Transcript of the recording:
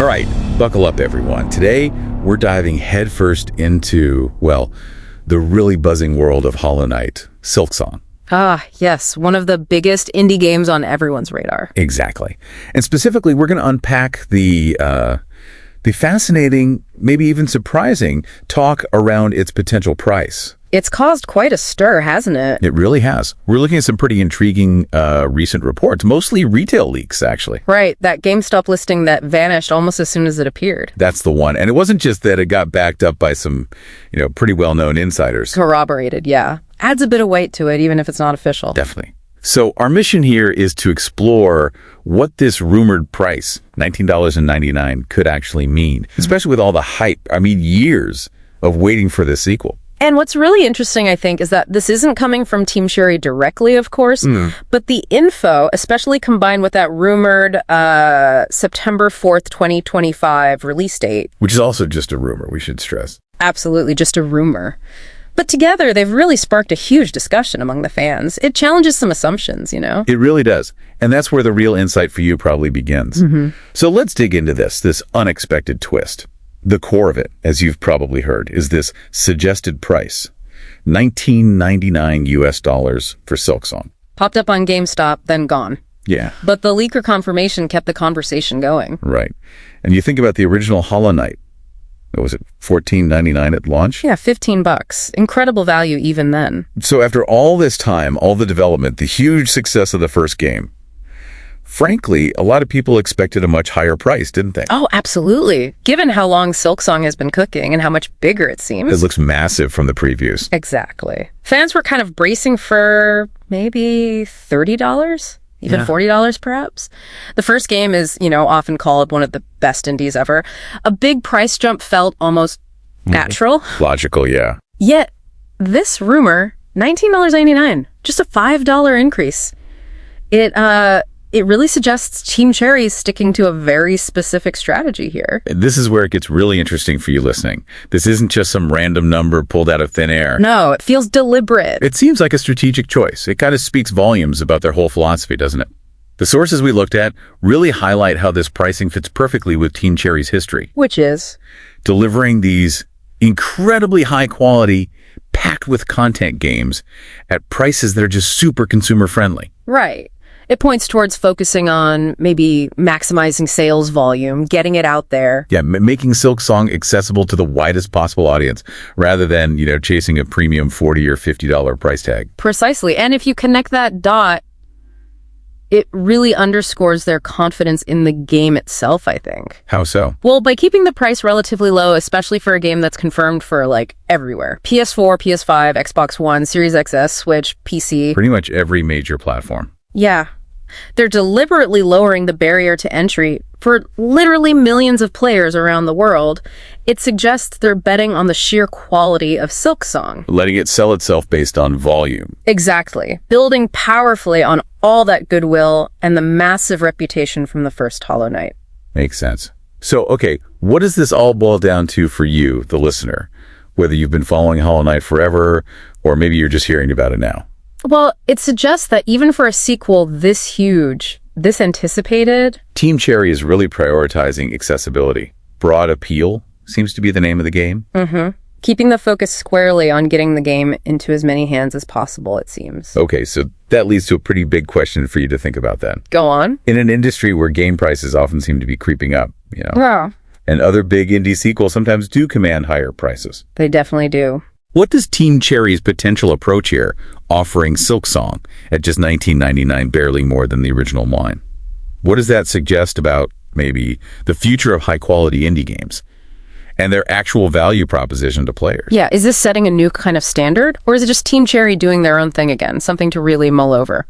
All right, buckle up, everyone. Today, we're diving headfirst into, well, the really buzzing world of Hollow Knight, Silksong. Ah, yes, one of the biggest indie games on everyone's radar. Exactly. And specifically, we're going to unpack the fascinating, maybe even surprising talk around its potential price. It's caused quite a stir, hasn't it? It really has. We're looking at some pretty intriguing recent reports, mostly retail leaks, actually. Right, that GameStop listing that vanished almost as soon as it appeared. That's the one. And it wasn't just that it got backed up by some, pretty well-known insiders. Corroborated, yeah. Adds a bit of weight to it, even if it's not official. Definitely. So our mission here is to explore what this rumored price, $19.99, could actually mean, especially with all the hype. I mean, years of waiting for this sequel. And what's really interesting, I think, is that this isn't coming from Team Cherry directly, of course, but the info, especially combined with that rumored September 4th, 2025 release date. Which is also just a rumor, we should stress. Absolutely, just a rumor. But together, they've really sparked a huge discussion among the fans. It challenges some assumptions, It really does. And that's where the real insight for you probably begins. So let's dig into this unexpected twist. The core of it, as you've probably heard, is this suggested price, $19.99 US for Silksong. Popped up on GameStop, then gone. Yeah. But the leaker confirmation kept the conversation going. Right. And you think about the original Hollow Knight. What was it, $14.99 at launch? Yeah, $15. Incredible value even then. So after all this time, all the development, the huge success of the first game, frankly, a lot of people expected a much higher price, didn't they? Oh, absolutely. Given how long Silksong has been cooking and how much bigger it seems. It looks massive from the previews. Exactly. Fans were kind of bracing for maybe $30, even $40 perhaps. The first game is, often called one of the best indies ever. A big price jump felt almost natural. Logical, yeah. Yet, this rumor, $19.99, just a $5 increase. It really suggests Team Cherry is sticking to a very specific strategy here. This is where it gets really interesting for you listening. This isn't just some random number pulled out of thin air. No, it feels deliberate. It seems like a strategic choice. It kind of speaks volumes about their whole philosophy, doesn't it? The sources we looked at really highlight how this pricing fits perfectly with Team Cherry's history. Which is? Delivering these incredibly high quality, packed with content games at prices that are just super consumer friendly. Right. It points towards focusing on maybe maximizing sales volume, getting it out there. Yeah, making Silksong accessible to the widest possible audience rather than, chasing a premium $40 or $50 price tag. Precisely. And if you connect that dot, it really underscores their confidence in the game itself, I think. How so? Well, by keeping the price relatively low, especially for a game that's confirmed for, everywhere. PS4, PS5, Xbox One, Series XS, Switch, PC. Pretty much every major platform. Yeah. They're deliberately lowering the barrier to entry for literally millions of players around the world. It suggests they're betting on the sheer quality of Silksong. Letting it sell itself based on volume. Exactly. Building powerfully on all that goodwill and the massive reputation from the first Hollow Knight. Makes sense. So, okay, what does this all boil down to for you, the listener? Whether you've been following Hollow Knight forever, or maybe you're just hearing about it now. Well, it suggests that even for a sequel this huge, this anticipated... Team Cherry is really prioritizing accessibility. Broad appeal seems to be the name of the game. Keeping the focus squarely on getting the game into as many hands as possible, it seems. Okay, so that leads to a pretty big question for you to think about then. Go on. In an industry where game prices often seem to be creeping up, Yeah. And other big indie sequels sometimes do command higher prices. They definitely do. What does Team Cherry's potential approach here, offering Silksong at just $19.99, barely more than the original line? What does that suggest about, maybe, the future of high-quality indie games and their actual value proposition to players? Yeah, is this setting a new kind of standard? Or is it just Team Cherry doing their own thing again, something to really mull over?